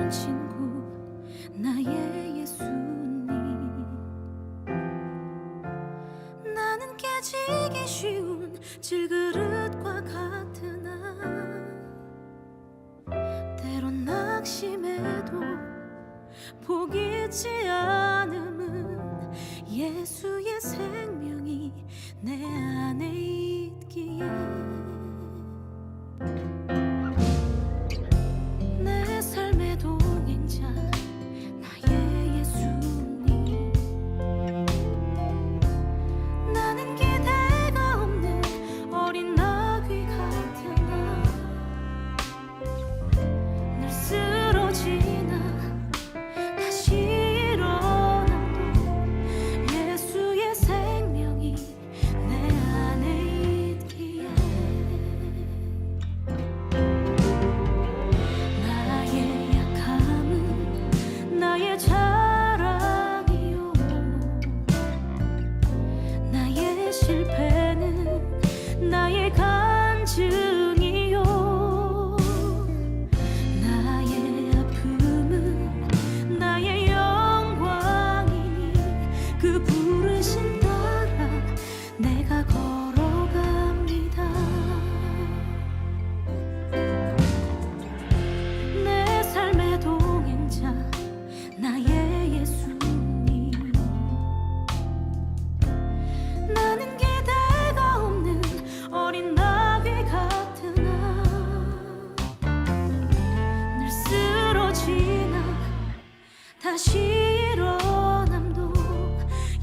좋은 친구 나의 예수님. 나는 깨지기 쉬운 질그릇과 같으나 때론 낙심해도 포기치 않음은 예수의 생명이 내 안에 있기에. 내 삶의 동행자 나의 예수님. 나는 기대가 없는 어린 나귀 같으나 늘 쓰러지나 다시 일어나도 예수의 생명이 내 안에 있기에. 나의 약함은 나의 자랑이요, 나의 실패는 나의 간증이요, 나의 아픔은 나의 영광이니 그 부르심 따라 내가 걸어갑니다. 내 삶의 동행자 나의 예수님. 나는 기대가 없는 어린 나귀 같으나 늘 쓰러지나 다시 일어남도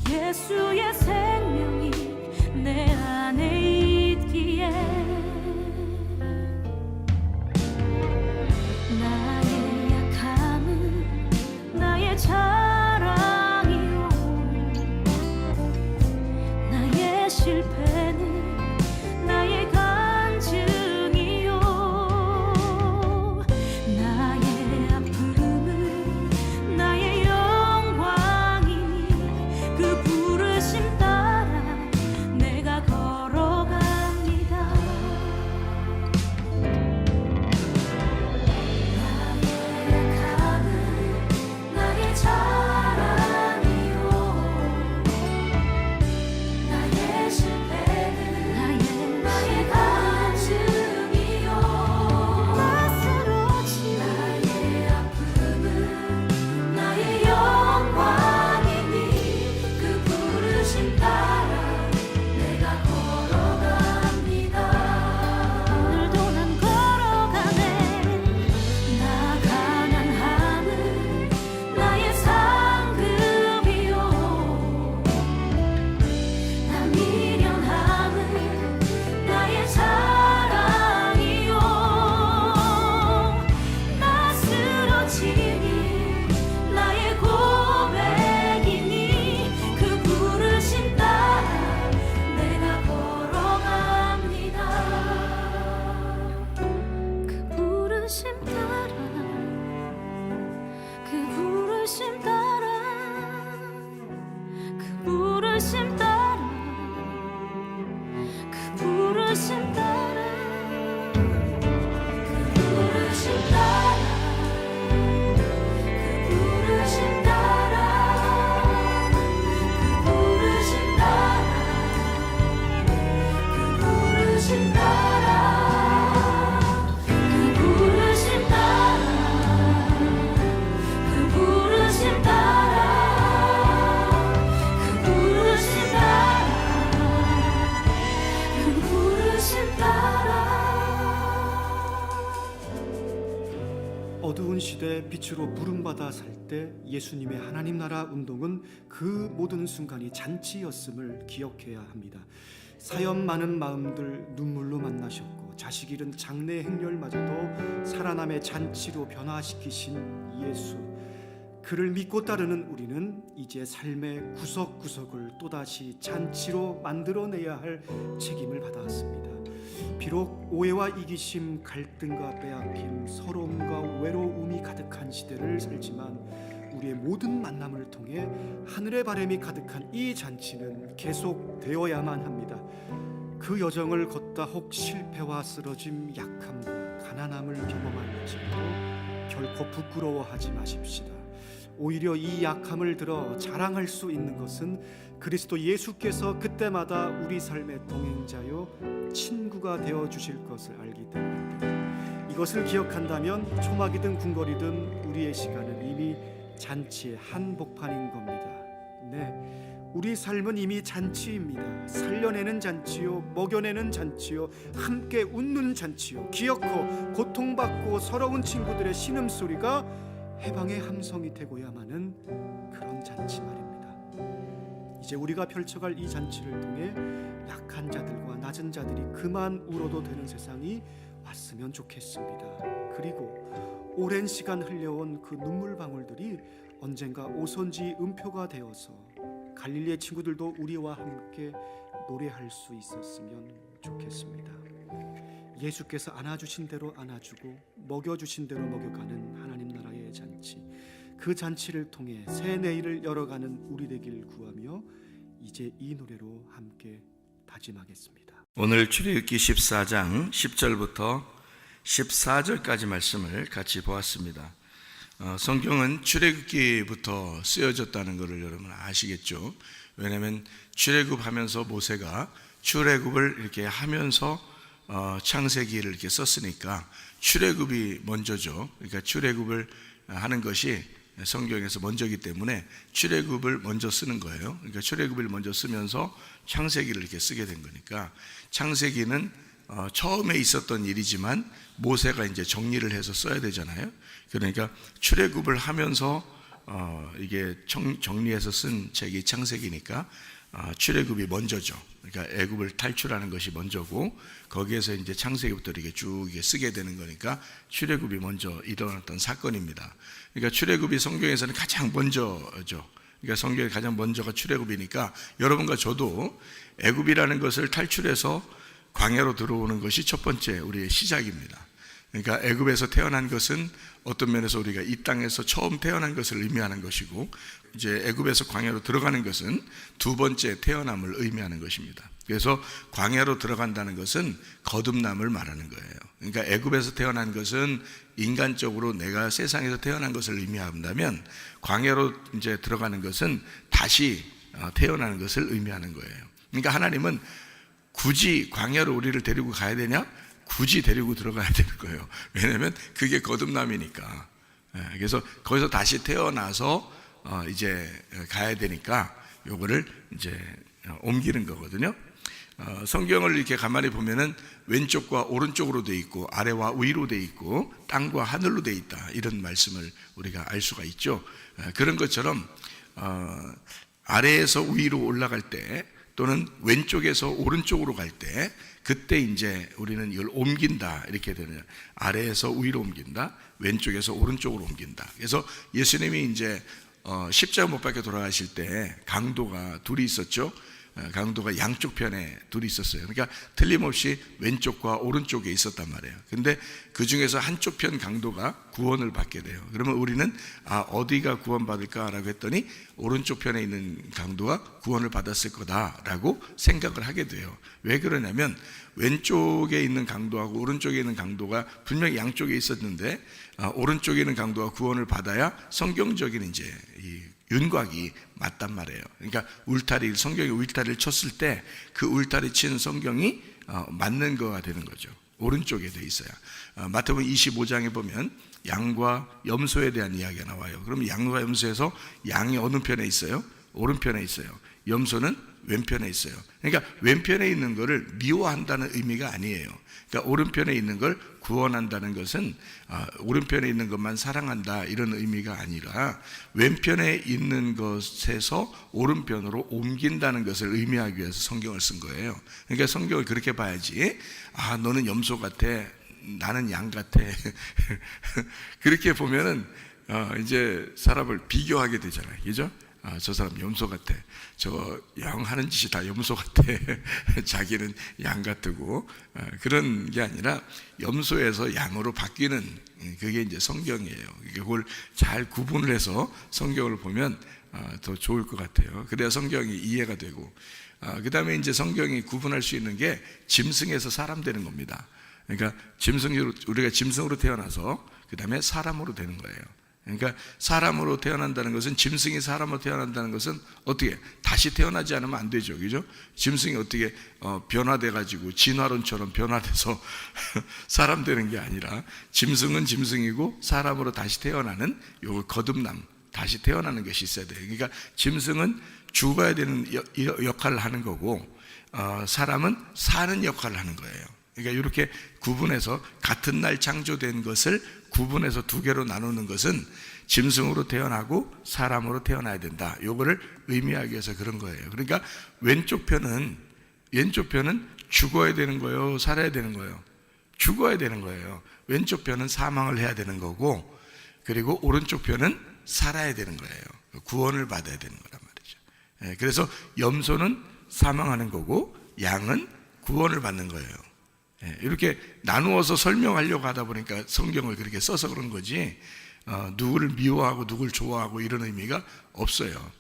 예수의 생명이 내 안에 있기에. 나의 약함은 나의 자랑이요, 나의 실패는 나의 간증이요, 나의 아픔은 나의 영광이니 그 부르심 따라 내가 걸어갑니다. 나의 약함은 나의 자랑이요, 나의 실패는 나의 간증이요, 나 쓰러진 나의 아픔은 나의 영광이니 그 부르심 따라 내가 걸어갑니다. 오늘도 난 걸어가네. 나 가난함은 나의 상급이요, 나 미련함은 나의 자랑이요, 나 쓰러짐이 나의 고백이니 그 부르심 따라 내가 걸어갑니다. 그 부르심 따라, 그 부르심 따라, 그 부르심 따라, 그 부르심 따라, 그 부르심 따라, 그 부르심 따라, 그 부르심 따라, 그 부르심 따라, 그 부르심 따라, 그 부르심 따라, 그 부르심 따라, 그 부르심 따라. 어두운 시대 빛으로 부름받아 살 때 예수님의 하나님 나라 운동은 그 모든 순간이 잔치였음을 기억해야 합니다. 사연 많은 마음들 눈물로 만나셨고 자식 잃은 장래 행렬마저도 살아남의 잔치로 변화시키신 예수. 그를 믿고 따르는 우리는 이제 삶의 구석구석을 또다시 잔치로 만들어내야 할 책임을 받았습니다. 비록 오해와 이기심, 갈등과 빼앗김, 서러움과 외로움이 가득한 시대를 살지만 우리의 모든 만남을 통해 하늘의 바람이 가득한 이 잔치는 계속되어야만 합니다. 그 여정을 걷다 혹 실패와 쓰러짐, 약함과 가난함을 경험할지라도 결코 결코 부끄러워하지 마십시다. 오히려 이 약함을 들어 자랑할 수 있는 것은 그리스도 예수께서 그때마다 우리 삶의 동행자요 친구가 되어 주실 것을 알기 때문입니다. 이것을 기억한다면 초막이든 궁궐이든 우리의 시간은 이미 잔치의 한복판인 겁니다. 네, 우리 삶은 이미 잔치입니다. 살려내는 잔치요, 먹여내는 잔치요, 함께 웃는 잔치요, 기어코 고통받고 서러운 친구들의 신음소리가 해방의 함성이 되고야만 하는 그런 잔치 말입니다. 이제 우리가 펼쳐갈 이 잔치를 통해 약한 자들과 낮은 자들이 그만 울어도 되는 세상이 왔으면 좋겠습니다. 그리고 오랜 시간 흘려온 그 눈물 방울들이 언젠가 오선지 음표가 되어서 갈릴리의 친구들도 우리와 함께 노래할 수 있었으면 좋겠습니다. 예수께서 안아주신 대로 안아주고 먹여주신 대로 먹여가는 하나님 나라의 잔치, 그 잔치를 통해 새 내일을 열어가는 우리 되길 구하며 이제 이 노래로 함께 다짐하겠습니다. 오늘 출애굽기 14장 10절부터 14절까지 말씀을 같이 보았습니다. 성경은 출애굽기부터 쓰여졌다는 것을 여러분 아시겠죠? 왜냐하면 출애굽하면서 모세가 출애굽을 이렇게 하면서 창세기를 이렇게 썼으니까 출애굽이 먼저죠. 그러니까 출애굽을 하는 것이 성경에서 먼저이기 때문에 출애굽을 먼저 쓰는 거예요. 그러니까 출애굽을 먼저 쓰면서 창세기를 이렇게 쓰게 된 거니까 창세기는 처음에 있었던 일이지만 모세가 이제 정리를 해서 써야 되잖아요. 그러니까 출애굽을 하면서 이게 정리해서 쓴 책이 창세기니까 출애굽이 먼저죠. 그러니까 애굽을 탈출하는 것이 먼저고 거기에서 이제 창세기부터 이렇게 쭉 쓰게 되는 거니까 출애굽이 먼저 일어났던 사건입니다. 그러니까 출애굽이 성경에서는 가장 먼저죠. 그러니까 성경에 가장 먼저가 출애굽이니까 여러분과 저도 애굽이라는 것을 탈출해서 광야로 들어오는 것이 첫 번째 우리의 시작입니다. 그러니까 애굽에서 태어난 것은 어떤 면에서 우리가 이 땅에서 처음 태어난 것을 의미하는 것이고 이제 애굽에서 광야로 들어가는 것은 두 번째 태어남을 의미하는 것입니다. 그래서 광야로 들어간다는 것은 거듭남을 말하는 거예요. 그러니까 애굽에서 태어난 것은 인간적으로 내가 세상에서 태어난 것을 의미한다면 광야로 이제 들어가는 것은 다시 태어나는 것을 의미하는 거예요. 그러니까 하나님은 굳이 광야로 우리를 데리고 가야 되냐? 굳이 데리고 들어가야 되는 거예요. 왜냐하면 그게 거듭남이니까. 그래서 거기서 다시 태어나서 이제 가야 되니까 요거를 이제 옮기는 거거든요. 성경을 이렇게 가만히 보면은 왼쪽과 오른쪽으로 돼 있고 아래와 위로 돼 있고 땅과 하늘로 돼 있다 이런 말씀을 우리가 알 수가 있죠. 그런 것처럼 아래에서 위로 올라갈 때 또는 왼쪽에서 오른쪽으로 갈 때 그때 이제 우리는 이걸 옮긴다 이렇게 되는 아래에서 위로 옮긴다 왼쪽에서 오른쪽으로 옮긴다. 그래서 예수님이 이제 십자가 못 박혀 돌아가실 때 강도가 둘이 있었죠. 강도가 양쪽 편에 둘이 있었어요. 그러니까 틀림없이 왼쪽과 오른쪽에 있었단 말이에요. 근데 그 중에서 한쪽 편 강도가 구원을 받게 돼요. 그러면 우리는 어디가 구원받을까라고 했더니 오른쪽 편에 있는 강도가 구원을 받았을 거다라고 생각을 하게 돼요. 왜 그러냐면 왼쪽에 있는 강도하고 오른쪽에 있는 강도가 분명히 양쪽에 있었는데 오른쪽에 있는 강도가 구원을 받아야 성경적인 이제 이 윤곽이 맞단 말이에요. 그러니까 성경이 울타리를 쳤을 때 그 울타리 친 성경이 맞는 거가 되는 거죠. 오른쪽에 돼 있어야. 마태복음 25장에 보면 양과 염소에 대한 이야기가 나와요. 그럼 양과 염소에서 양이 어느 편에 있어요? 오른편에 있어요. 염소는 왼편에 있어요. 그러니까 왼편에 있는 것을 미워한다는 의미가 아니에요. 그러니까 오른편에 있는 걸 구원한다는 것은 오른편에 있는 것만 사랑한다 이런 의미가 아니라 왼편에 있는 것에서 오른편으로 옮긴다는 것을 의미하기 위해서 성경을 쓴 거예요. 그러니까 성경을 그렇게 봐야지 너는 염소 같아 나는 양 같아 그렇게 보면은 이제 사람을 비교하게 되잖아요. 그죠? 저 사람 염소 같아. 저 양 하는 짓이 다 염소 같아. 자기는 양 같고 그런 게 아니라 염소에서 양으로 바뀌는 그게 이제 성경이에요. 그걸 잘 구분을 해서 성경을 보면 더 좋을 것 같아요. 그래야 성경이 이해가 되고 그 다음에 이제 성경이 구분할 수 있는 게 짐승에서 사람 되는 겁니다. 그러니까 우리가 짐승으로 태어나서 그 다음에 사람으로 되는 거예요. 그러니까 사람으로 태어난다는 것은, 짐승이 사람으로 태어난다는 것은 어떻게 다시 태어나지 않으면 안 되죠, 그죠? 짐승이 어떻게 변화돼가지고 진화론처럼 변화돼서 사람 되는 게 아니라, 짐승은 짐승이고 사람으로 다시 태어나는 요 거듭남, 다시 태어나는 것이 있어야 돼요. 그러니까 짐승은 죽어야 되는 역할을 하는 거고, 사람은 사는 역할을 하는 거예요. 그러니까 이렇게 구분해서 같은 날 창조된 것을 구분해서 두 개로 나누는 것은 짐승으로 태어나고 사람으로 태어나야 된다, 요거를 의미하기 위해서 그런 거예요. 그러니까 왼쪽 편은 죽어야 되는 거예요, 살아야 되는 거예요? 죽어야 되는 거예요. 왼쪽 편은 사망을 해야 되는 거고, 그리고 오른쪽 편은 살아야 되는 거예요. 구원을 받아야 되는 거란 말이죠. 그래서 염소는 사망하는 거고 양은 구원을 받는 거예요. 이렇게 나누어서 설명하려고 하다 보니까 성경을 그렇게 써서 그런 거지, 누구를 미워하고 누구를 좋아하고 이런 의미가 없어요.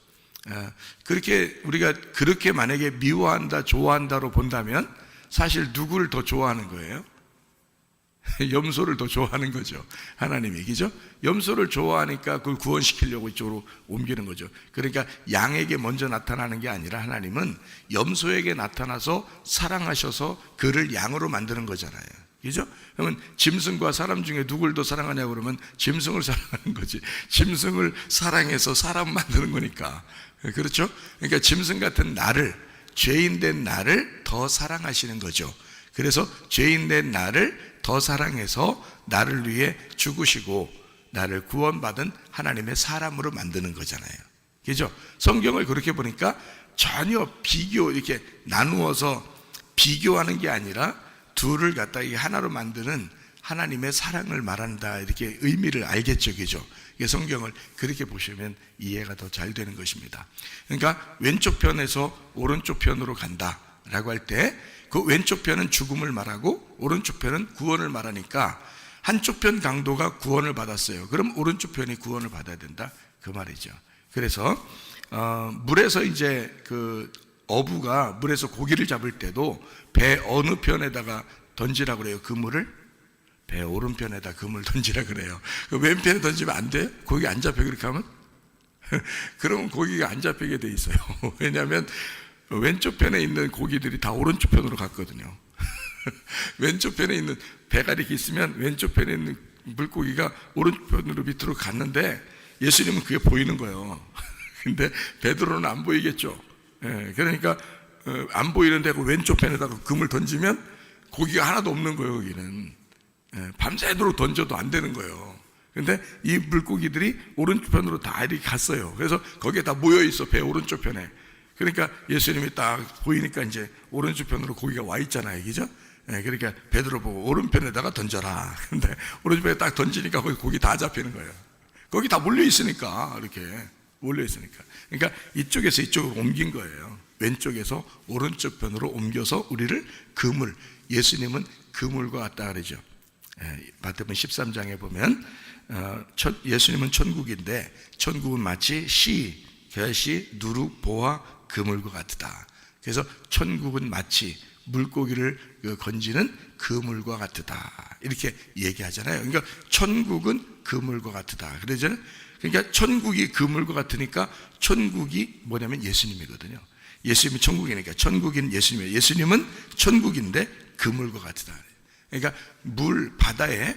그렇게 우리가 그렇게 만약에 미워한다 좋아한다로 본다면 사실 누구를 더 좋아하는 거예요? 염소를 더 좋아하는 거죠, 하나님이. 그죠? 염소를 좋아하니까 그걸 구원시키려고 이쪽으로 옮기는 거죠. 그러니까 양에게 먼저 나타나는 게 아니라 하나님은 염소에게 나타나서 사랑하셔서 그를 양으로 만드는 거잖아요. 그죠? 그러면 짐승과 사람 중에 누굴 더 사랑하냐고 그러면 짐승을 사랑하는 거지. 짐승을 사랑해서 사람 만드는 거니까. 그렇죠? 그러니까 짐승 같은 나를, 죄인된 나를 더 사랑하시는 거죠. 그래서 죄인된 나를 더 사랑해서 나를 위해 죽으시고 나를 구원받은 하나님의 사람으로 만드는 거잖아요. 그죠? 성경을 그렇게 보니까 전혀 이렇게 나누어서 비교하는 게 아니라 둘을 갖다 하나로 만드는 하나님의 사랑을 말한다, 이렇게 의미를 알겠죠, 그죠? 성경을 그렇게 보시면 이해가 더 잘 되는 것입니다. 그러니까 왼쪽 편에서 오른쪽 편으로 간다라고 할 때 그 왼쪽 편은 죽음을 말하고 오른쪽 편은 구원을 말하니까 한쪽 편 강도가 구원을 받았어요. 그럼 오른쪽 편이 구원을 받아야 된다, 그 말이죠. 그래서 물에서 이제 그 어부가 물에서 고기를 잡을 때도 배 어느 편에다가 던지라고 그래요? 그물을? 배 오른편에다 그물 던지라 그래요. 그 왼편에 던지면 안 돼요? 고기 안 잡혀, 그렇게 하면? 그러면 고기가 안 잡히게 돼 있어요. 왜냐하면 왼쪽 편에 있는 고기들이 다 오른쪽 편으로 갔거든요. 왼쪽 편에 있는 배가 이렇게 있으면 왼쪽 편에 있는 물고기가 오른쪽 편으로 밑으로 갔는데 예수님은 그게 보이는 거예요. 근데 베드로는 안 보이겠죠. 그러니까 안 보이는데 그 왼쪽 편에다가 금을 던지면 고기가 하나도 없는 거예요. 거기는 밤새도록 던져도 안 되는 거예요. 근데 이 물고기들이 오른쪽 편으로 다 이렇게 갔어요. 그래서 거기에 다 모여 있어, 배 오른쪽 편에. 그러니까 예수님이 딱 보이니까 이제 오른쪽 편으로 고기가 와 있잖아요, 그죠? 그러니까 베드로 보고 오른편에다가 던져라. 근데 오른편에 딱 던지니까 거기 고기 다 잡히는 거예요. 거기 다 몰려 있으니까, 이렇게 몰려 있으니까. 그러니까 이쪽에서 이쪽으로 옮긴 거예요. 왼쪽에서 오른쪽 편으로 옮겨서 우리를 그물, 예수님은 그물과 같다 그러죠. 마태복음 13장에 보면 예수님은 천국인데 천국은 마치 결시, 누룩, 보화, 그물과 같다. 그래서 천국은 마치 물고기를 건지는 그물과 같다, 이렇게 얘기하잖아요. 그러니까 천국은 그물과 같다 그러잖아요. 그러니까 천국이 그물과 같으니까 천국이 뭐냐면 예수님이거든요. 예수님이 천국이니까 천국인 예수님이에요. 예수님은 천국인데 그물과 같다. 그러니까 바다에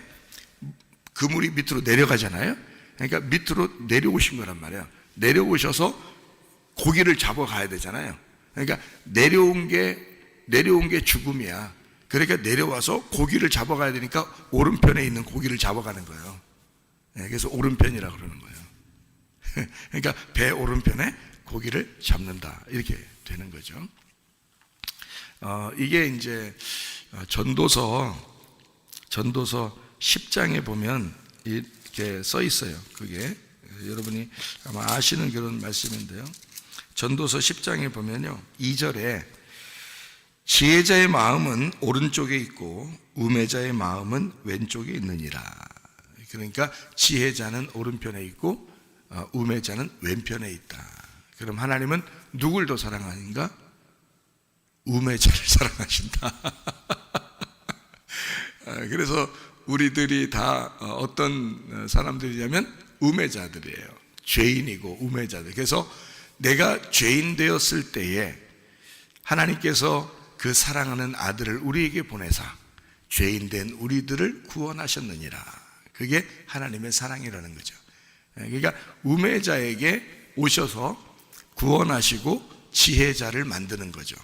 그물이 밑으로 내려가잖아요. 그러니까 밑으로 내려오신 거란 말이에요. 내려오셔서 고기를 잡아가야 되잖아요. 그러니까 내려온 게 죽음이야. 그러니까 내려와서 고기를 잡아가야 되니까 오른편에 있는 고기를 잡아가는 거예요. 그래서 오른편이라고 그러는 거예요. 그러니까 배 오른편에 고기를 잡는다, 이렇게 되는 거죠. 이게 이제 전도서 10장에 보면 이렇게 써 있어요. 그게 여러분이 아마 아시는 그런 말씀인데요. 전도서 10장에 보면요, 2절에 지혜자의 마음은 오른쪽에 있고 우매자의 마음은 왼쪽에 있느니라. 그러니까 지혜자는 오른편에 있고 우매자는 왼편에 있다. 그럼 하나님은 누굴 더 사랑하는가? 우매자를 사랑하신다. 그래서 우리들이 다 어떤 사람들이냐면 우매자들이에요. 죄인이고 우매자들. 그래서 내가 죄인 되었을 때에 하나님께서 그 사랑하는 아들을 우리에게 보내사 죄인 된 우리들을 구원하셨느니라. 그게 하나님의 사랑이라는 거죠. 그러니까 우매자에게 오셔서 구원하시고 지혜자를 만드는 거죠.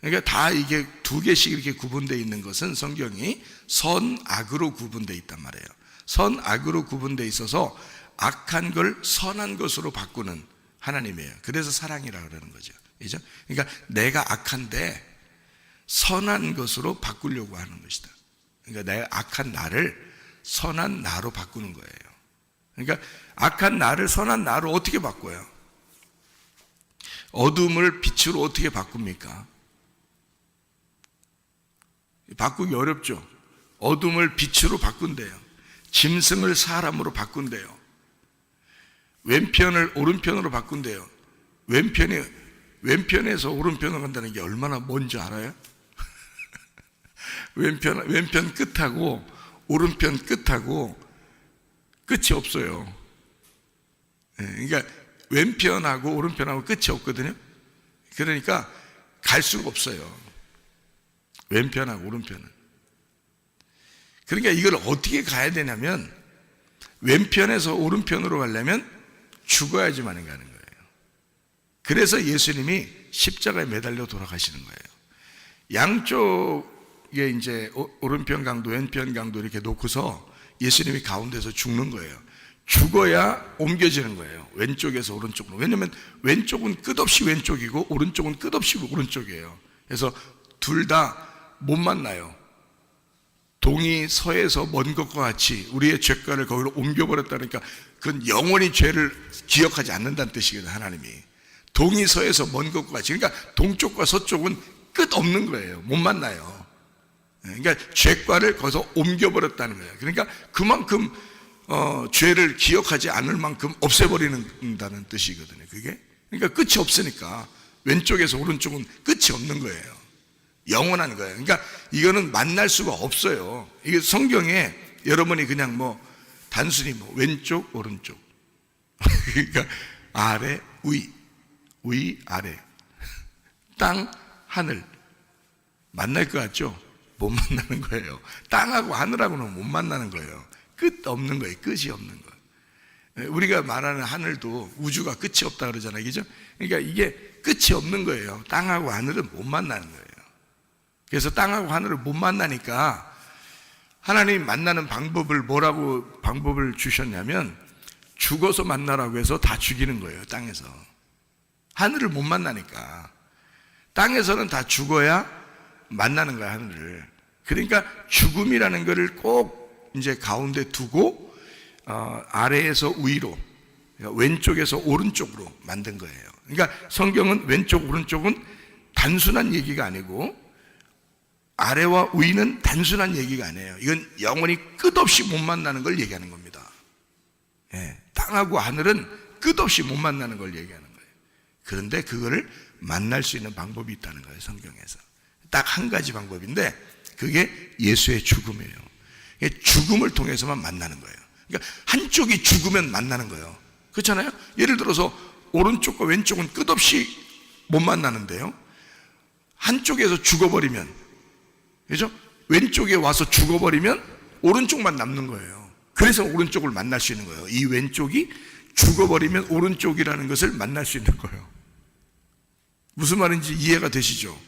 그러니까 다 이게 두 개씩 이렇게 구분되어 있는 것은 성경이 선, 악으로 구분되어 있단 말이에요. 선, 악으로 구분되어 있어서 악한 걸 선한 것으로 바꾸는 하나님이에요. 그래서 사랑이라고 그러는 거죠. 그죠? 그러니까 내가 악한데 선한 것으로 바꾸려고 하는 것이다. 그러니까 내가 악한 나를 선한 나로 바꾸는 거예요. 그러니까 악한 나를 선한 나로 어떻게 바꿔요? 어둠을 빛으로 어떻게 바꿉니까? 바꾸기 어렵죠. 어둠을 빛으로 바꾼대요. 짐승을 사람으로 바꾼대요. 왼편을 오른편으로 바꾼대요. 왼편에서 오른편으로 간다는 게 얼마나 뭔지 알아요? 왼편 끝하고 오른편 끝하고 끝이 없어요. 그러니까 왼편하고 오른편하고 끝이 없거든요. 그러니까 갈 수가 없어요. 왼편하고 오른편은. 그러니까 이걸 어떻게 가야 되냐면 왼편에서 오른편으로 가려면 죽어야지만 가는 거예요. 그래서 예수님이 십자가에 매달려 돌아가시는 거예요. 양쪽에 이제 오른편 강도, 왼편 강도 이렇게 놓고서 예수님이 가운데서 죽는 거예요. 죽어야 옮겨지는 거예요. 왼쪽에서 오른쪽으로. 왜냐하면 왼쪽은 끝없이 왼쪽이고 오른쪽은 끝없이 오른쪽이에요. 그래서 둘 다 못 만나요. 동이 서에서 먼 것과 같이 우리의 죄과를 거기로 옮겨버렸다니까 그건 영원히 죄를 기억하지 않는다는 뜻이거든요. 하나님이 동이 서에서 먼 것과 같이. 그러니까 동쪽과 서쪽은 끝 없는 거예요. 못 만나요. 그러니까 죄과를 거기서 옮겨버렸다는 거예요. 그러니까 그만큼 죄를 기억하지 않을 만큼 없애버리는다는 뜻이거든요. 그게 그러니까 끝이 없으니까 왼쪽에서 오른쪽은 끝이 없는 거예요. 영원한 거예요. 그러니까 이거는 만날 수가 없어요. 이게 성경에 여러분이 그냥 뭐 단순히 뭐 왼쪽 오른쪽 그러니까 아래 위 아래 땅 하늘 만날 것 같죠? 못 만나는 거예요. 땅하고 하늘하고는 못 만나는 거예요. 끝 없는 거예요. 끝이 없는 거예요. 우리가 말하는 하늘도 우주가 끝이 없다 그러잖아요. 그죠? 그러니까 이게 끝이 없는 거예요. 땅하고 하늘은 못 만나는 거예요. 그래서 땅하고 하늘을 못 만나니까 하나님 만나는 방법을 뭐라고 방법을 주셨냐면 죽어서 만나라고 해서 다 죽이는 거예요. 땅에서. 하늘을 못 만나니까 땅에서는 다 죽어야 만나는 거야. 하늘을. 그러니까 죽음이라는 것을 꼭 이제 가운데 두고 아래에서 위로 왼쪽에서 오른쪽으로 만든 거예요. 그러니까 성경은 왼쪽 오른쪽은 단순한 얘기가 아니고 아래와 위는 단순한 얘기가 아니에요. 이건 영원히 끝없이 못 만나는 걸 얘기하는 겁니다. 땅하고 하늘은 끝없이 못 만나는 걸 얘기하는 거예요. 그런데 그거를 만날 수 있는 방법이 있다는 거예요. 성경에서 딱 한 가지 방법인데 그게 예수의 죽음이에요. 죽음을 통해서만 만나는 거예요. 그러니까 한쪽이 죽으면 만나는 거예요. 그렇잖아요? 예를 들어서 오른쪽과 왼쪽은 끝없이 못 만나는데요, 한쪽에서 죽어버리면, 그죠? 왼쪽에 와서 죽어버리면 오른쪽만 남는 거예요. 그래서 오른쪽을 만날 수 있는 거예요. 이 왼쪽이 죽어버리면 오른쪽이라는 것을 만날 수 있는 거예요. 무슨 말인지 이해가 되시죠?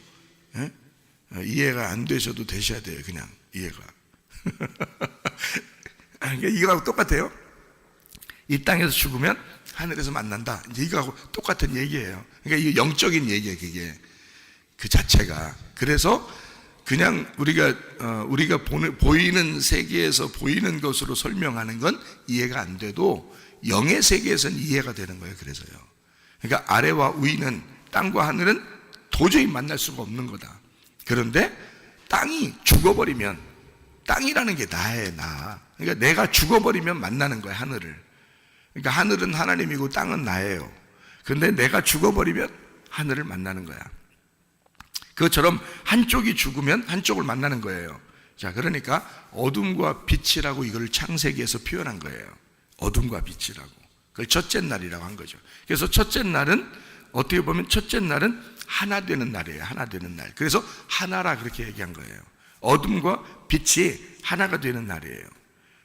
예? 이해가 안 되셔도 되셔야 돼요. 그냥 이해가. 그러니까 이거하고 똑같아요. 이 땅에서 죽으면 하늘에서 만난다. 이제 이거하고 똑같은 얘기예요. 그러니까 이게 영적인 얘기예요. 그게 그 자체가. 그래서 그냥 우리가 보이는 세계에서 보이는 것으로 설명하는 건 이해가 안 돼도 영의 세계에서는 이해가 되는 거예요. 그래서요. 그러니까 아래와 위는, 땅과 하늘은 도저히 만날 수가 없는 거다. 그런데 땅이 죽어버리면, 땅이라는 게 나예요, 나. 그러니까 내가 죽어버리면 만나는 거예요, 하늘을. 그러니까 하늘은 하나님이고 땅은 나예요. 그런데 내가 죽어버리면 하늘을 만나는 거야. 그것처럼 한쪽이 죽으면 한쪽을 만나는 거예요. 자, 그러니까 어둠과 빛이라고 이걸 창세기에서 표현한 거예요. 어둠과 빛이라고. 그걸 첫째 날이라고 한 거죠. 그래서 첫째 날은 어떻게 보면 첫째 날은 하나 되는 날이에요. 하나 되는 날. 그래서 하나라 그렇게 얘기한 거예요. 어둠과 빛이 하나가 되는 날이에요.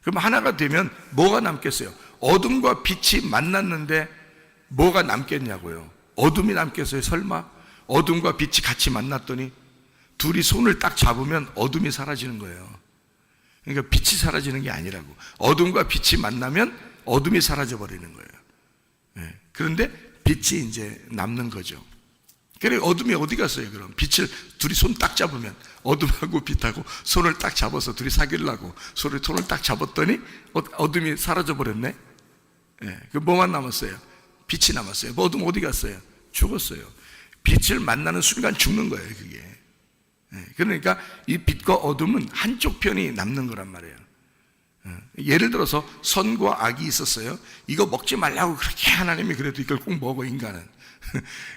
그럼 하나가 되면 뭐가 남겠어요? 어둠과 빛이 만났는데 뭐가 남겠냐고요? 어둠이 남겠어요? 설마? 어둠과 빛이 같이 만났더니 둘이 손을 딱 잡으면 어둠이 사라지는 거예요. 그러니까 빛이 사라지는 게 아니라고. 어둠과 빛이 만나면 어둠이 사라져 버리는 거예요. 네. 그런데 빛이 이제 남는 거죠. 그래, 어둠이 어디 갔어요? 그럼 빛을 둘이 손 딱 잡으면 어둠하고 빛하고 손을 딱 잡아서 둘이 사귀려고 손을 딱 잡았더니 어둠이 사라져 버렸네. 네. 그 뭐만 남았어요? 빛이 남았어요. 어둠 어디 갔어요? 죽었어요. 빛을 만나는 순간 죽는 거예요, 그게. 그러니까 이 빛과 어둠은 한쪽 편이 남는 거란 말이에요. 예를 들어서 선과 악이 있었어요. 이거 먹지 말라고 그렇게 하나님이 그래도 이걸 꼭 먹어, 인간은.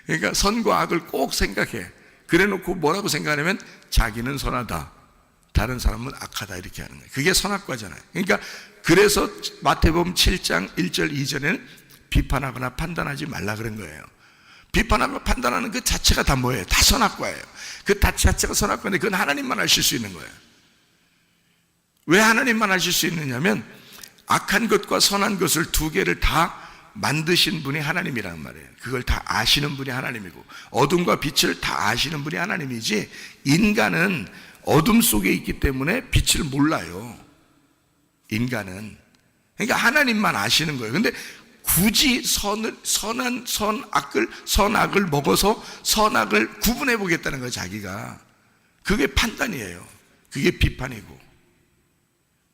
그러니까 선과 악을 꼭 생각해. 그래 놓고 뭐라고 생각하냐면 자기는 선하다, 다른 사람은 악하다, 이렇게 하는 거예요. 그게 선악과잖아요. 그러니까 그래서 마태복음 7장 1절 2절에는 비판하거나 판단하지 말라 그런 거예요. 비판하고 판단하는 그 자체가 다 뭐예요? 다 선악과예요. 그 자체가 선악과인데 그건 하나님만 하실 수 있는 거예요. 왜 하나님만 하실 수 있느냐면 악한 것과 선한 것을 두 개를 다 만드신 분이 하나님이란 말이에요. 그걸 다 아시는 분이 하나님이고 어둠과 빛을 다 아시는 분이 하나님이지, 인간은 어둠 속에 있기 때문에 빛을 몰라요. 인간은. 그러니까 하나님만 아시는 거예요. 근데 굳이 선악을 먹어서 선악을 구분해 보겠다는 거예요, 자기가. 그게 판단이에요. 그게 비판이고.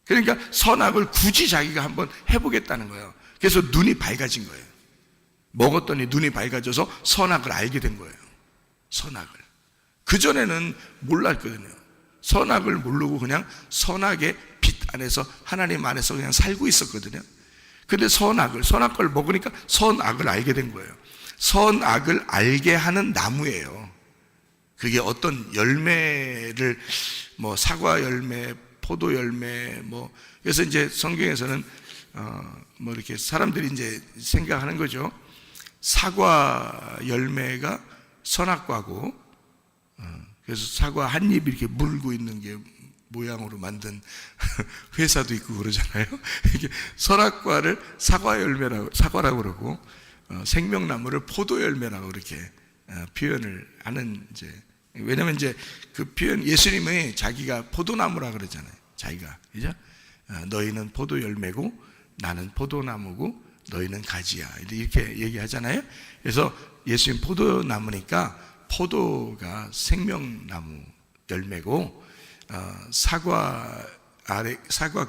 그러니까 선악을 굳이 자기가 한번 해보겠다는 거예요. 그래서 눈이 밝아진 거예요. 먹었더니 눈이 밝아져서 선악을 알게 된 거예요. 선악을. 그전에는 몰랐거든요. 선악을 모르고 그냥 선악의 빛 안에서, 하나님 안에서 그냥 살고 있었거든요. 근데 선악을 먹으니까 선악을 알게 된 거예요. 선악을 알게 하는 나무예요. 그게 어떤 열매를, 뭐 사과 열매, 포도 열매, 뭐 그래서 이제 성경에서는 뭐 이렇게 사람들이 이제 생각하는 거죠. 사과 열매가 선악과고, 그래서 사과 한 입 이렇게 물고 있는 게 모양으로 만든 회사도 있고 그러잖아요. 이게 선악과를 사과라고 그러고, 생명나무를 포도 열매라고 이렇게 표현을 하는, 이제 왜냐면 이제 그 표현, 예수님이 자기가 포도나무라 그러잖아요. 자기가, 그죠? 너희는 포도 열매고 나는 포도나무고 너희는 가지야, 이렇게 얘기하잖아요. 그래서 예수님 포도나무니까 포도가 생명나무 열매고, 사과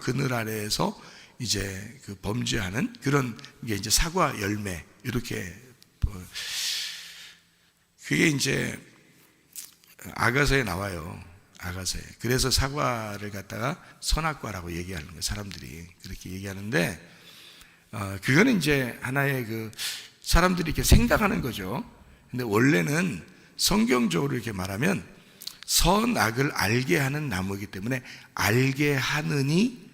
그늘 아래에서 이제 그 범죄하는 그런 게 이제 사과 열매, 이렇게. 그게 이제 아가서에 나와요. 아가서에. 그래서 사과를 갖다가 선악과라고 얘기하는 거예요. 사람들이 그렇게 얘기하는데, 그거는 이제 하나의 그 사람들이 이렇게 생각하는 거죠. 근데 원래는 성경적으로 이렇게 말하면 선악을 알게 하는 나무이기 때문에 알게 하느니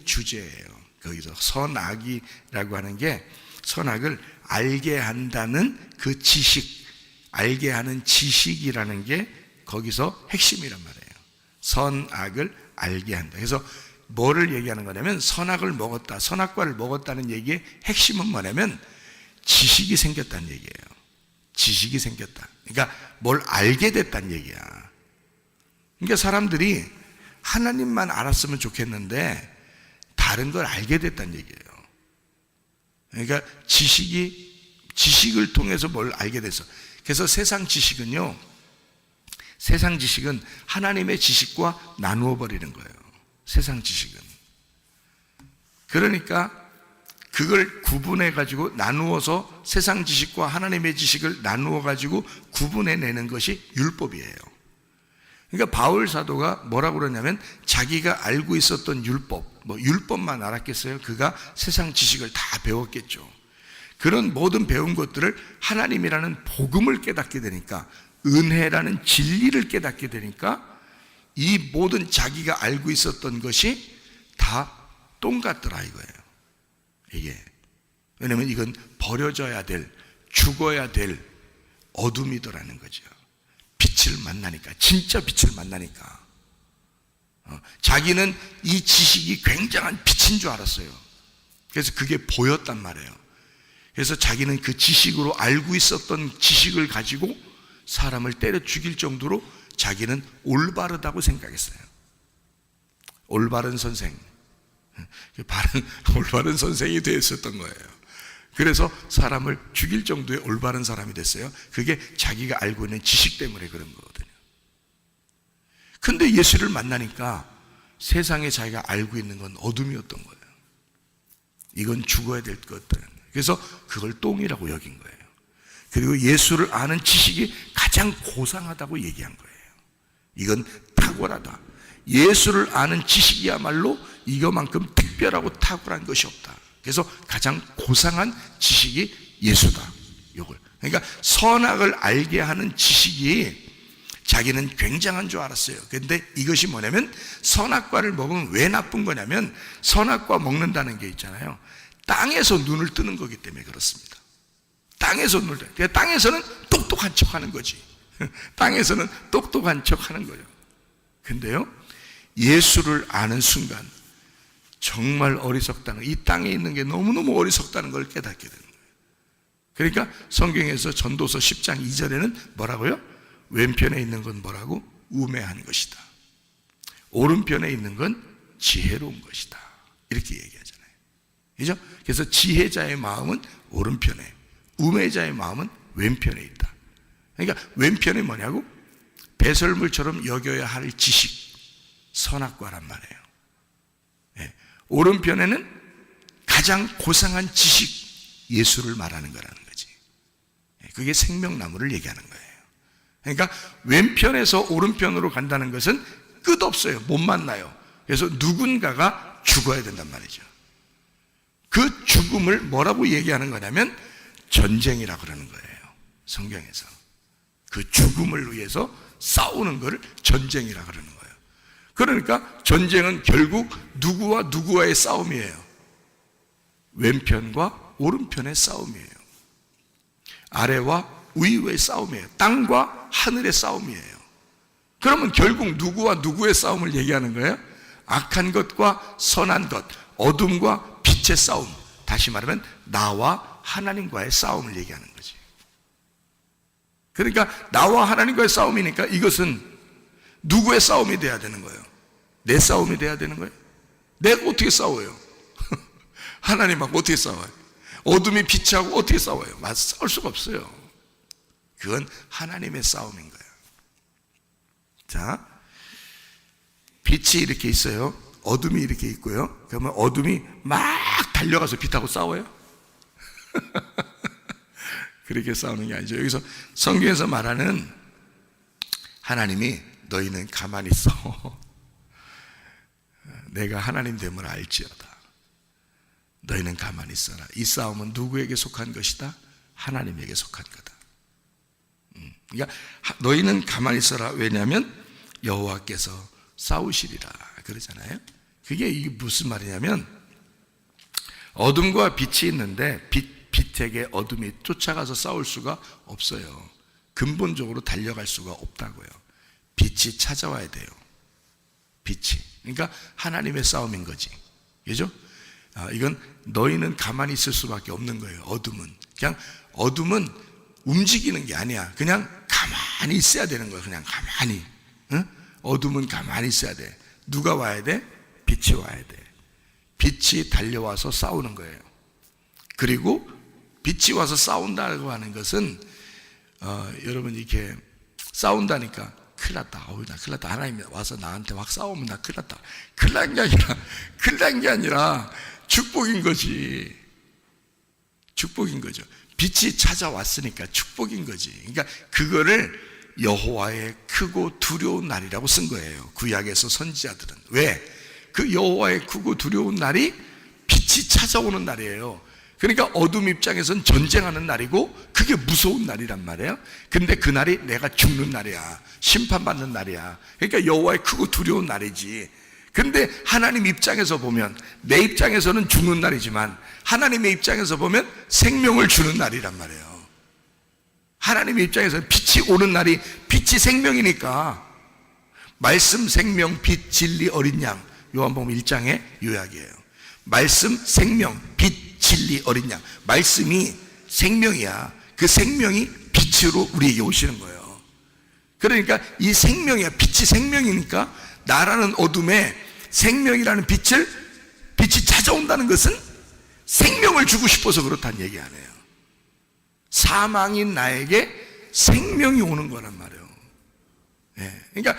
주제예요. 거기서 선악이라고 하는 게 선악을 알게 한다는 그 지식, 알게 하는 지식이라는 게 거기서 핵심이란 말이에요. 선악을 알게 한다. 그래서 뭐를 얘기하는 거냐면 선악을 먹었다, 선악과를 먹었다는 얘기의 핵심은 뭐냐면 지식이 생겼다는 얘기예요. 지식이 생겼다. 그러니까 뭘 알게 됐다는 얘기야. 그러니까 사람들이 하나님만 알았으면 좋겠는데 다른 걸 알게 됐다는 얘기예요. 그러니까 지식을 통해서 뭘 알게 됐어. 그래서 세상 지식은 하나님의 지식과 나누어 버리는 거예요. 세상 지식은. 그러니까 그걸 구분해 가지고 나누어서 세상 지식과 하나님의 지식을 나누어 가지고 구분해 내는 것이 율법이에요. 그러니까 바울 사도가 뭐라고 그러냐면 자기가 알고 있었던 율법만 알았겠어요? 그가 세상 지식을 다 배웠겠죠. 그런 모든 배운 것들을 하나님이라는 복음을 깨닫게 되니까, 은혜라는 진리를 깨닫게 되니까 이 모든 자기가 알고 있었던 것이 다 똥 같더라 이거예요. 이게 왜냐면 이건 버려져야 될, 죽어야 될 어둠이더라는 거죠. 빛을 만나니까, 진짜 빛을 만나니까. 자기는 이 지식이 굉장한 빛인 줄 알았어요. 그래서 그게 보였단 말이에요. 그래서 자기는 그 지식으로 알고 있었던 지식을 가지고 사람을 때려 죽일 정도로 자기는 올바르다고 생각했어요. 올바른 선생, 올바른 선생이 되었었던 거예요. 그래서 사람을 죽일 정도의 올바른 사람이 됐어요. 그게 자기가 알고 있는 지식 때문에 그런 거거든요. 근데 예수를 만나니까 세상에 자기가 알고 있는 건 어둠이었던 거예요. 이건 죽어야 될 것들. 그래서 그걸 똥이라고 여긴 거예요. 그리고 예수를 아는 지식이 가장 고상하다고 얘기한 거예요. 이건 탁월하다. 예수를 아는 지식이야말로 이거만큼 특별하고 탁월한 것이 없다. 그래서 가장 고상한 지식이 예수다. 요걸. 그러니까 선악을 알게 하는 지식이 자기는 굉장한 줄 알았어요. 그런데 이것이 뭐냐면 선악과를 먹으면 왜 나쁜 거냐면 선악과 먹는다는 게 있잖아요. 땅에서 눈을 뜨는 거기 때문에 그렇습니다. 땅에서 눈을 뜨는. 그러니까 땅에서는 똑똑한 척 하는 거지. 땅에서는 똑똑한 척 하는 거예요. 근데요, 예수를 아는 순간 정말 어리석다는, 이 땅에 있는 게 너무너무 어리석다는 걸 깨닫게 되는 거예요. 그러니까 성경에서 전도서 10장 2절에는 뭐라고요? 왼편에 있는 건 뭐라고? 우매한 것이다. 오른편에 있는 건 지혜로운 것이다. 이렇게 얘기하잖아요. 그죠? 그래서 지혜자의 마음은 오른편에, 우매자의 마음은 왼편에 있다. 그러니까 왼편이 뭐냐고? 배설물처럼 여겨야 할 지식, 선악과란 말이에요. 네. 오른편에는 가장 고상한 지식, 예수를 말하는 거라는 거지. 그게 생명나무를 얘기하는 거예요. 그러니까 왼편에서 오른편으로 간다는 것은 끝없어요. 못 만나요. 그래서 누군가가 죽어야 된단 말이죠. 그 죽음을 뭐라고 얘기하는 거냐면 전쟁이라고 그러는 거예요. 성경에서. 그 죽음을 위해서 싸우는 것을 전쟁이라고 그러는 거예요. 그러니까 전쟁은 결국 누구와 누구와의 싸움이에요. 왼편과 오른편의 싸움이에요. 아래와 위의 싸움이에요. 땅과 하늘의 싸움이에요. 그러면 결국 누구와 누구의 싸움을 얘기하는 거예요? 악한 것과 선한 것, 어둠과 빛의 싸움. 다시 말하면 나와 하나님과의 싸움을 얘기하는 거지. 그러니까 나와 하나님과의 싸움이니까 이것은 누구의 싸움이 돼야 되는 거예요? 내 싸움이 돼야 되는 거예요? 내가 어떻게 싸워요? 하나님하고 어떻게 싸워요? 어둠이 빛하고 어떻게 싸워요? 싸울 수가 없어요. 그건 하나님의 싸움인 거예요. 자, 빛이 이렇게 있어요. 어둠이 이렇게 있고요. 그러면 어둠이 막 달려가서 빛하고 싸워요? 그렇게 싸우는 게 아니죠. 여기서 성경에서 말하는 하나님이 너희는 가만히 있어. 내가 하나님 됨을 알지어다. 너희는 가만히 있어라. 이 싸움은 누구에게 속한 것이다? 하나님에게 속한 거다. 그러니까 너희는 가만히 있어라. 왜냐하면 여호와께서 싸우시리라 그러잖아요. 그게 이게 무슨 말이냐면 어둠과 빛이 있는데 빛에게 어둠이 쫓아가서 싸울 수가 없어요. 근본적으로 달려갈 수가 없다고요. 빛이 찾아와야 돼요. 빛이. 그러니까 하나님의 싸움인 거지. 그죠? 이건 너희는 가만히 있을 수밖에 없는 거예요. 어둠은. 그냥 어둠은 움직이는 게 아니야. 그냥 가만히 있어야 되는 거예요. 그냥 가만히. 응? 어둠은 가만히 있어야 돼. 누가 와야 돼? 빛이 와야 돼. 빛이 달려와서 싸우는 거예요. 그리고 빛이 와서 싸운다고 하는 것은 여러분 이렇게 싸운다니까 큰일 났다. 나 큰일 났다. 하나님이 와서 나한테 막 싸우면 나 큰일 났다. 큰일 난 게 아니라 축복인 거지. 축복인 거죠. 빛이 찾아왔으니까 축복인 거지. 그러니까 그거를 여호와의 크고 두려운 날이라고 쓴 거예요. 구약에서 선지자들은. 왜? 그 여호와의 크고 두려운 날이 빛이 찾아오는 날이에요. 그러니까 어둠 입장에선 전쟁하는 날이고 그게 무서운 날이란 말이에요. 근데 그날이 내가 죽는 날이야, 심판받는 날이야. 그러니까 여호와의 크고 두려운 날이지. 근데 하나님 입장에서 보면, 내 입장에서는 죽는 날이지만 하나님의 입장에서 보면 생명을 주는 날이란 말이에요. 하나님의 입장에서는 빛이 오는 날이, 빛이 생명이니까 말씀, 생명, 빛, 진리, 어린 양, 요한복음 1장의 요약이에요. 말씀, 생명, 빛, 진리, 어린 양. 말씀이 생명이야. 그 생명이 빛으로 우리에게 오시는 거예요. 그러니까 이 생명이야. 빛이 생명이니까 나라는 어둠에 생명이라는 빛이 찾아온다는 것은 생명을 주고 싶어서 그렇다는 얘기 아니에요. 사망인 나에게 생명이 오는 거란 말이에요. 그러니까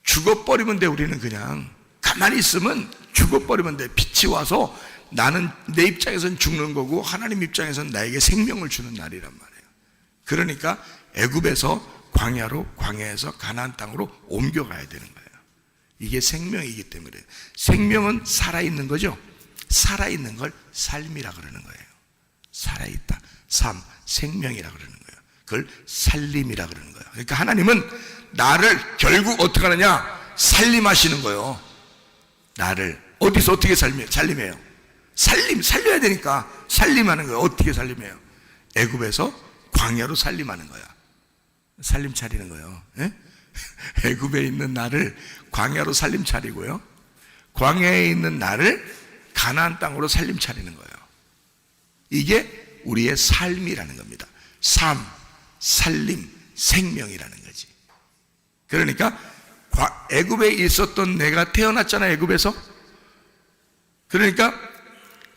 죽어버리면 돼. 우리는 그냥 가만히 있으면 죽어버리면 돼. 빛이 와서 나는 내 입장에서는 죽는 거고 하나님 입장에서는 나에게 생명을 주는 날이란 말이에요. 그러니까 애굽에서 광야로, 광야에서 가나안 땅으로 옮겨가야 되는 거예요. 이게 생명이기 때문에. 생명은 살아있는 거죠. 살아있는 걸 삶이라 그러는 거예요. 살아있다, 삶, 생명이라 그러는 거예요. 그걸 살림이라 그러는 거예요. 그러니까 하나님은 나를 결국 어떻게 하느냐? 살림하시는 거예요. 나를 어디서 어떻게 살림해요? 살려야 되니까 살림하는 거예요. 어떻게 살림해요? 애굽에서 광야로 살림하는 거야. 살림 차리는 거예요. 애굽에 있는 나를 광야로 살림 차리고요, 광야에 있는 나를 가나안 땅으로 살림 차리는 거예요. 이게 우리의 삶이라는 겁니다. 삶, 살림, 생명이라는 거지. 그러니까 애굽에 있었던 내가 태어났잖아요. 애굽에서. 그러니까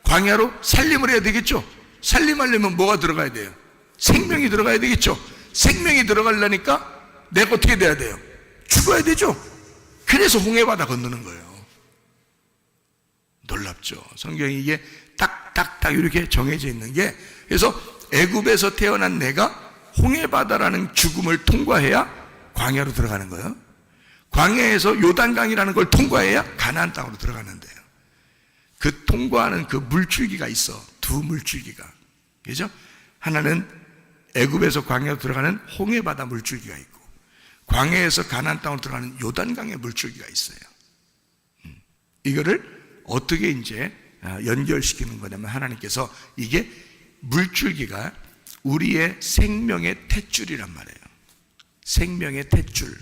광야로 살림을 해야 되겠죠. 살림하려면 뭐가 들어가야 돼요? 생명이 들어가야 되겠죠. 생명이 들어가려니까 내가 어떻게 돼야 돼요? 죽어야 되죠. 그래서 홍해바다 건너는 거예요. 놀랍죠. 성경이 이게 딱딱딱 이렇게 정해져 있는 게, 그래서 애굽에서 태어난 내가 홍해바다라는 죽음을 통과해야 광야로 들어가는 거예요. 광야에서 요단강이라는 걸 통과해야 가나안 땅으로 들어가는데요. 그 통과하는 그 물줄기가 있어. 두 물줄기가. 그죠? 하나는 애굽에서 광야로 들어가는 홍해바다 물줄기가 있고, 광야에서 가나안 땅으로 들어가는 요단강의 물줄기가 있어요. 이거를 어떻게 이제 연결시키는 거냐면, 하나님께서 이게 물줄기가 우리의 생명의 탯줄이란 말이에요. 생명의 탯줄,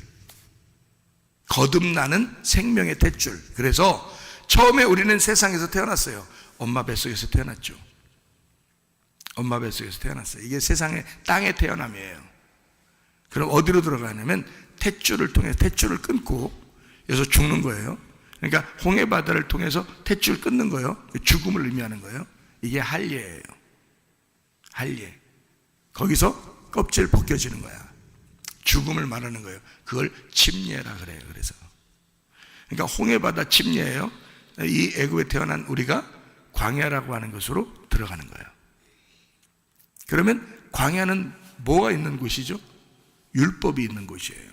거듭나는 생명의 탯줄. 그래서 처음에 우리는 세상에서 태어났어요. 엄마 뱃속에서 태어났죠. 엄마 뱃속에서 태어났어요. 이게 세상의 땅에 태어남이에요. 그럼 어디로 들어가냐면 탯줄을 통해서, 탯줄을 끊고 여기서 죽는 거예요. 그러니까 홍해바다를 통해서 탯줄 끊는 거예요. 죽음을 의미하는 거예요. 이게 할례예요. 할례. 거기서 껍질 벗겨지는 거야. 죽음을 말하는 거예요. 그걸 침례라 그래요. 그래서 그러니까 홍해바다 침례예요. 이 애굽에 태어난 우리가 광야라고 하는 것으로 들어가는 거예요. 그러면 광야는 뭐가 있는 곳이죠? 율법이 있는 곳이에요.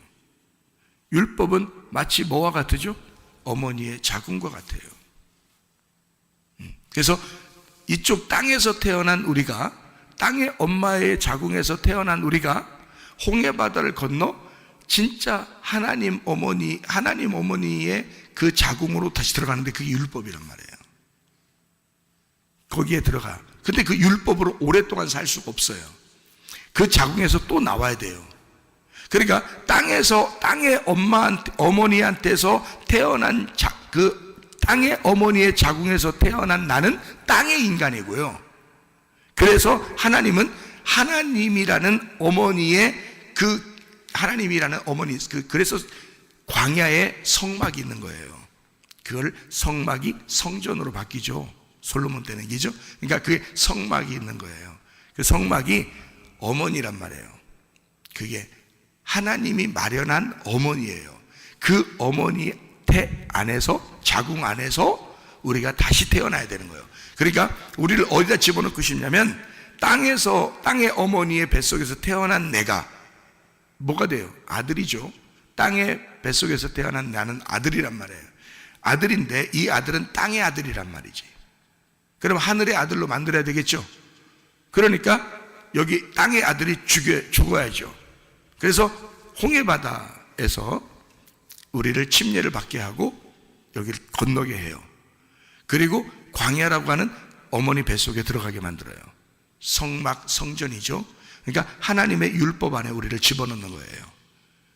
율법은 마치 뭐와 같으죠? 어머니의 자궁과 같아요. 그래서 이쪽 땅에서 태어난 우리가, 땅의 엄마의 자궁에서 태어난 우리가 홍해바다를 건너 진짜 하나님 어머니의 그 자궁으로 다시 들어가는데 그게 율법이란 말이에요. 거기에 들어가. 근데 그 율법으로 오랫동안 살 수가 없어요. 그 자궁에서 또 나와야 돼요. 그러니까 땅의 어머니한테서 태어난 그 땅의 어머니의 자궁에서 태어난 나는 땅의 인간이고요. 그래서 하나님은 하나님이라는 어머니의 그래서 광야에 성막이 있는 거예요. 그걸 성막이 성전으로 바뀌죠. 솔로몬 때는 얘기죠. 그러니까 그게 성막이 있는 거예요. 그 성막이 어머니란 말이에요. 그게 하나님이 마련한 어머니예요. 그 어머니 태 안에서, 자궁 안에서 우리가 다시 태어나야 되는 거예요. 그러니까 우리를 어디다 집어넣고 싶냐면, 땅의 어머니의 뱃속에서 태어난 내가 뭐가 돼요? 아들이죠. 땅의 뱃속에서 태어난 나는 아들이란 말이에요. 아들인데 이 아들은 땅의 아들이란 말이지. 그럼 하늘의 아들로 만들어야 되겠죠. 그러니까 여기 땅의 아들이 죽어야죠. 그래서 홍해바다에서 우리를 침례를 받게 하고 여기를 건너게 해요. 그리고 광야라고 하는 어머니 뱃속에 들어가게 만들어요. 성전이죠. 그러니까 하나님의 율법 안에 우리를 집어넣는 거예요.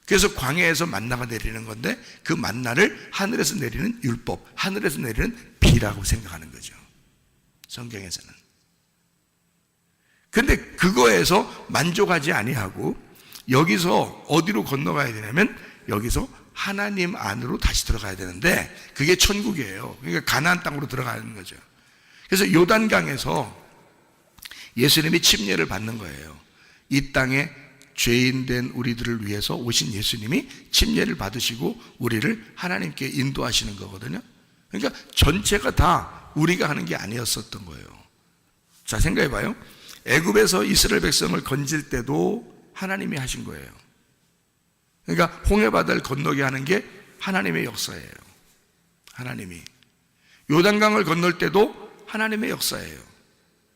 그래서 광야에서 만나가 내리는 건데 그 만나를 하늘에서 내리는 율법, 하늘에서 내리는 비라고 생각하는 거죠. 성경에서는. 근데 그거에서 만족하지 아니하고 여기서 어디로 건너가야 되냐면 여기서 하나님 안으로 다시 들어가야 되는데 그게 천국이에요. 그러니까 가나안 땅으로 들어가는 거죠. 그래서 요단강에서 예수님이 침례를 받는 거예요. 이 땅에 죄인 된 우리들을 위해서 오신 예수님이 침례를 받으시고 우리를 하나님께 인도하시는 거거든요. 그러니까 전체가 다 우리가 하는 게 아니었었던 거예요. 자, 생각해 봐요. 애굽에서 이스라엘 백성을 건질 때도 하나님이 하신 거예요. 그러니까 홍해바다를 건너게 하는 게 하나님의 역사예요. 하나님이. 요단강을 건널 때도 하나님의 역사예요.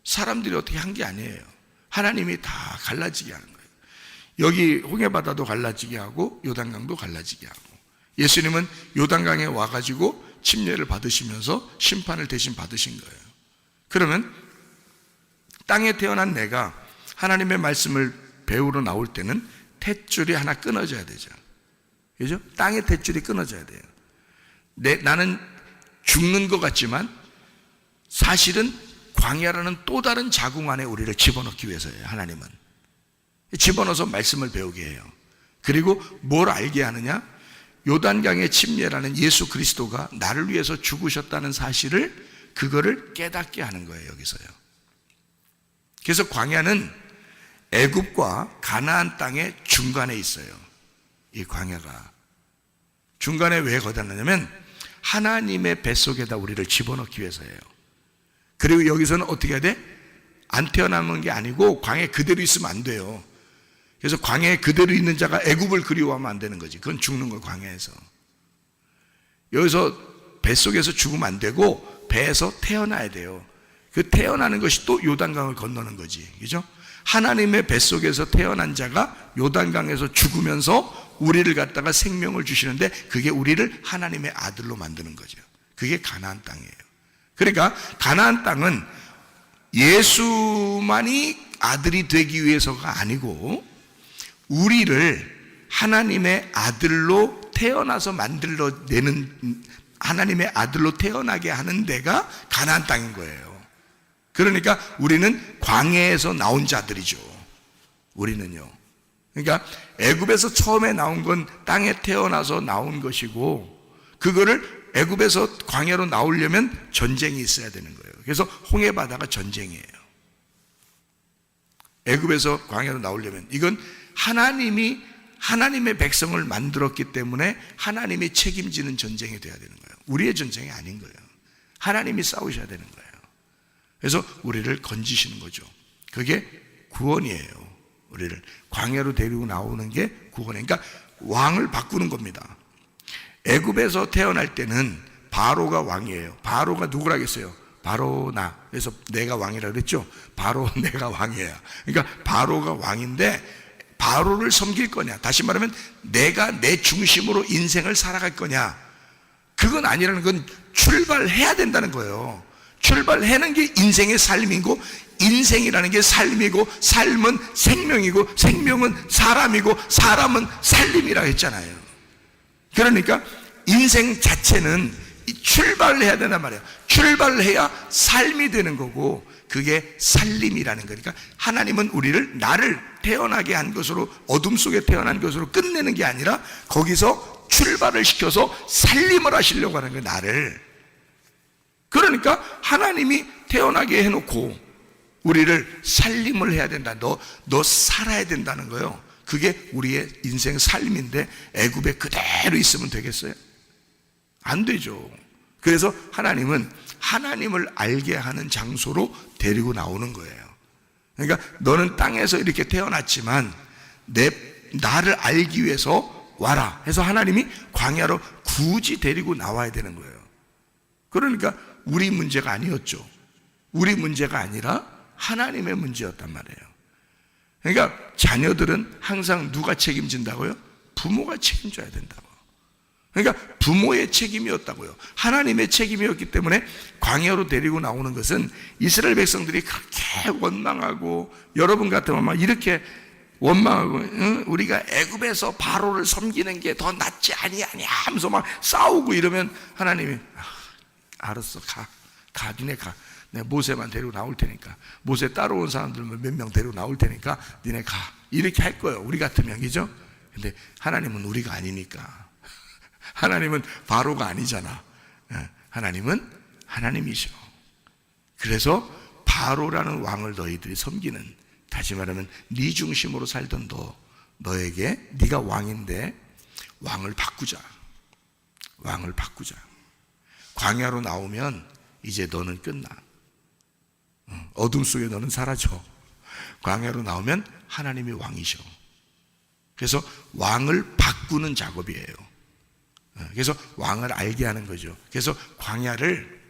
사람들이 어떻게 한 게 아니에요. 하나님이 다 갈라지게 하는 거예요. 여기 홍해바다도 갈라지게 하고 요단강도 갈라지게 하고 예수님은 요단강에 와가지고 침례를 받으시면서 심판을 대신 받으신 거예요. 그러면 땅에 태어난 내가 하나님의 말씀을 배우러 나올 때는 탯줄이 하나 끊어져야 되죠. 그죠? 땅의 탯줄이 끊어져야 돼요. 나는 죽는 것 같지만 사실은 광야라는 또 다른 자궁 안에 우리를 집어넣기 위해서예요. 하나님은 집어넣어서 말씀을 배우게 해요. 그리고 뭘 알게 하느냐? 요단강의 침례라는 예수 그리스도가 나를 위해서 죽으셨다는 사실을 그거를 깨닫게 하는 거예요. 여기서요. 그래서 광야는 애굽과 가나안 땅의 중간에 있어요. 이 광야가 중간에 왜 거다 놓냐면 하나님의 뱃속에다 우리를 집어넣기 위해서예요. 그리고 여기서는 어떻게 해야 돼? 안 태어나는 게 아니고 광야에 그대로 있으면 안 돼요. 그래서 광야에 그대로 있는 자가 애굽을 그리워하면 안 되는 거지. 그건 죽는 거예요. 광야에서. 여기서 뱃속에서 죽으면 안 되고 배에서 태어나야 돼요. 그 태어나는 것이 또 요단강을 건너는 거지. 그죠? 하나님의 뱃속에서 태어난 자가 요단강에서 죽으면서 우리를 갖다가 생명을 주시는데 그게 우리를 하나님의 아들로 만드는 거죠. 그게 가나안 땅이에요. 그러니까 가나안 땅은 예수만이 아들이 되기 위해서가 아니고 우리를 하나님의 아들로 태어나서 만들어내는 하나님의 아들로 태어나게 하는 데가 가나안 땅인 거예요. 그러니까 우리는 광야에서 나온 자들이죠. 우리는요. 그러니까 애굽에서 처음에 나온 건 땅에 태어나서 나온 것이고 그거를 애굽에서 광야로 나오려면 전쟁이 있어야 되는 거예요. 그래서 홍해바다가 전쟁이에요. 애굽에서 광야로 나오려면 이건 하나님이 하나님의 백성을 만들었기 때문에 하나님이 책임지는 전쟁이 돼야 되는 거예요. 우리의 전쟁이 아닌 거예요. 하나님이 싸우셔야 되는 거예요. 그래서 우리를 건지시는 거죠. 그게 구원이에요. 우리를 광야로 데리고 나오는 게 구원이에요. 그러니까 왕을 바꾸는 겁니다. 애굽에서 태어날 때는 바로가 왕이에요. 바로가 누구라겠어요? 바로 나. 그래서 내가 왕이라 그랬죠. 바로 내가 왕이에요. 그러니까 바로가 왕인데 바로를 섬길 거냐? 다시 말하면 내가 내 중심으로 인생을 살아갈 거냐? 그건 아니라는 건 출발해야 된다는 거예요. 출발하는 게 인생의 삶이고 인생이라는 게 삶이고 삶은 생명이고 생명은 사람이고 사람은 살림이라고 했잖아요. 그러니까 인생 자체는 출발을 해야 된단 말이에요. 출발을 해야 삶이 되는 거고 그게 살림이라는 거니까 하나님은 우리를 나를 태어나게 한 것으로 어둠 속에 태어난 것으로 끝내는 게 아니라 거기서 출발을 시켜서 살림을 하시려고 하는 거예요. 나를. 그러니까 하나님이 태어나게 해놓고 우리를 살림을 해야 된다. 너 살아야 된다는 거예요. 그게 우리의 인생 삶인데 애굽에 그대로 있으면 되겠어요? 안 되죠. 그래서 하나님은 하나님을 알게 하는 장소로 데리고 나오는 거예요. 그러니까 너는 땅에서 이렇게 태어났지만 나를 알기 위해서 와라 해서 하나님이 광야로 굳이 데리고 나와야 되는 거예요. 그러니까 우리 문제가 아니었죠. 우리 문제가 아니라 하나님의 문제였단 말이에요. 그러니까 자녀들은 항상 누가 책임진다고요? 부모가 책임져야 된다고. 그러니까 부모의 책임이었다고요. 하나님의 책임이었기 때문에 광야로 데리고 나오는 것은 이스라엘 백성들이 그렇게 원망하고, 여러분 같으면 막 이렇게 원망하고, 우리가 애굽에서 바로를 섬기는 게 더 낫지 아니하냐 하면서 막 싸우고 이러면 하나님이 알았어, 가 니네 가. 내가 모세만 데리고 나올 테니까, 모세 따라온 사람들만 몇 명 데리고 나올 테니까 니네 가, 이렇게 할 거예요. 우리 같으면. 그죠? 근데 하나님은 우리가 아니니까. 하나님은 바로가 아니잖아. 하나님은 하나님이셔. 그래서 바로라는 왕을 너희들이 섬기는, 다시 말하면 네 중심으로 살던 너에게, 네가 왕인데 왕을 바꾸자. 왕을 바꾸자. 광야로 나오면 이제 너는 끝나. 어둠 속에 너는 사라져. 광야로 나오면 하나님이 왕이셔. 그래서 왕을 바꾸는 작업이에요. 그래서 왕을 알게 하는 거죠. 그래서 광야를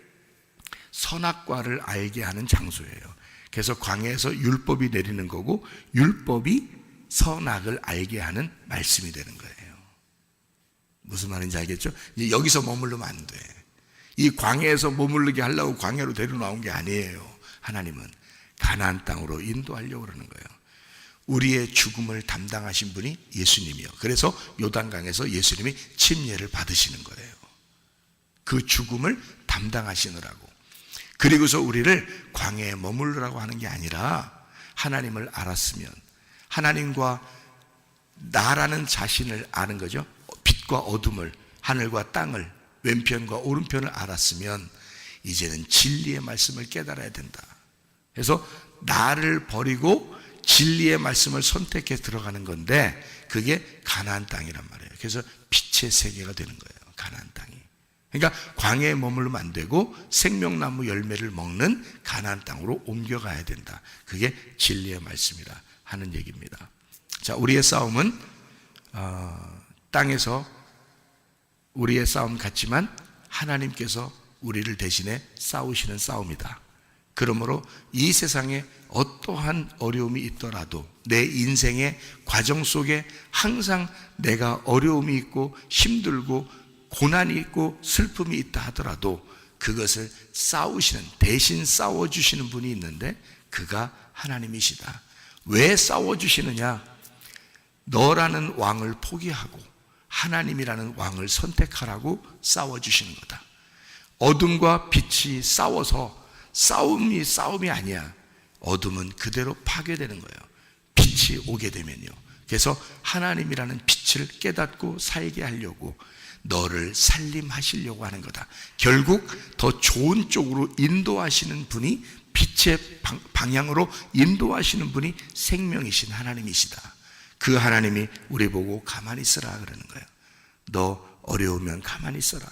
선악과를 알게 하는 장소예요. 그래서 광야에서 율법이 내리는 거고, 율법이 선악을 알게 하는 말씀이 되는 거예요. 무슨 말인지 알겠죠? 이제 여기서 머무르면 안 돼. 이 광야에서 머무르게 하려고 광야로 데리고 나온 게 아니에요. 하나님은 가나안 땅으로 인도하려고 그러는 거예요. 우리의 죽음을 담당하신 분이 예수님이요. 그래서 요단강에서 예수님이 침례를 받으시는 거예요. 그 죽음을 담당하시느라고. 그리고서 우리를 광야에 머무르라고 하는 게 아니라, 하나님을 알았으면, 하나님과 나라는 자신을 아는 거죠. 빛과 어둠을, 하늘과 땅을, 왼편과 오른편을 알았으면 이제는 진리의 말씀을 깨달아야 된다. 그래서 나를 버리고 진리의 말씀을 선택해 들어가는 건데, 그게 가나안 땅이란 말이에요. 그래서 빛의 세계가 되는 거예요, 가나안 땅이. 그러니까 광야에 머물면 안 되고 생명나무 열매를 먹는 가나안 땅으로 옮겨가야 된다. 그게 진리의 말씀이라 하는 얘기입니다. 자, 우리의 싸움은 땅에서 우리의 싸움 같지만 하나님께서 우리를 대신해 싸우시는 싸움이다. 그러므로 이 세상에 어떠한 어려움이 있더라도, 내 인생의 과정 속에 항상 내가 어려움이 있고 힘들고 고난이 있고 슬픔이 있다 하더라도 그것을 싸우시는, 대신 싸워주시는 분이 있는데 그가 하나님이시다. 왜 싸워주시느냐? 너라는 왕을 포기하고 하나님이라는 왕을 선택하라고 싸워주시는 거다. 어둠과 빛이 싸워서 싸움이 아니야. 어둠은 그대로 파괴되는 거예요, 빛이 오게 되면요. 그래서 하나님이라는 빛을 깨닫고 살게 하려고 너를 살림하시려고 하는 거다. 결국 더 좋은 쪽으로 인도하시는 분이, 빛의 방향으로 인도하시는 분이 생명이신 하나님이시다. 그 하나님이 우리 보고 가만히 있으라 그러는 거예요. 너 어려우면 가만히 있어라.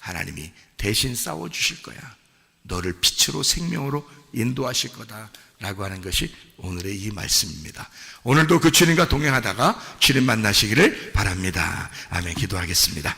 하나님이 대신 싸워주실 거야. 너를 빛으로, 생명으로 인도하실 거다라고 하는 것이 오늘의 이 말씀입니다. 오늘도 그 주님과 동행하다가 주님 만나시기를 바랍니다. 아멘. 기도하겠습니다.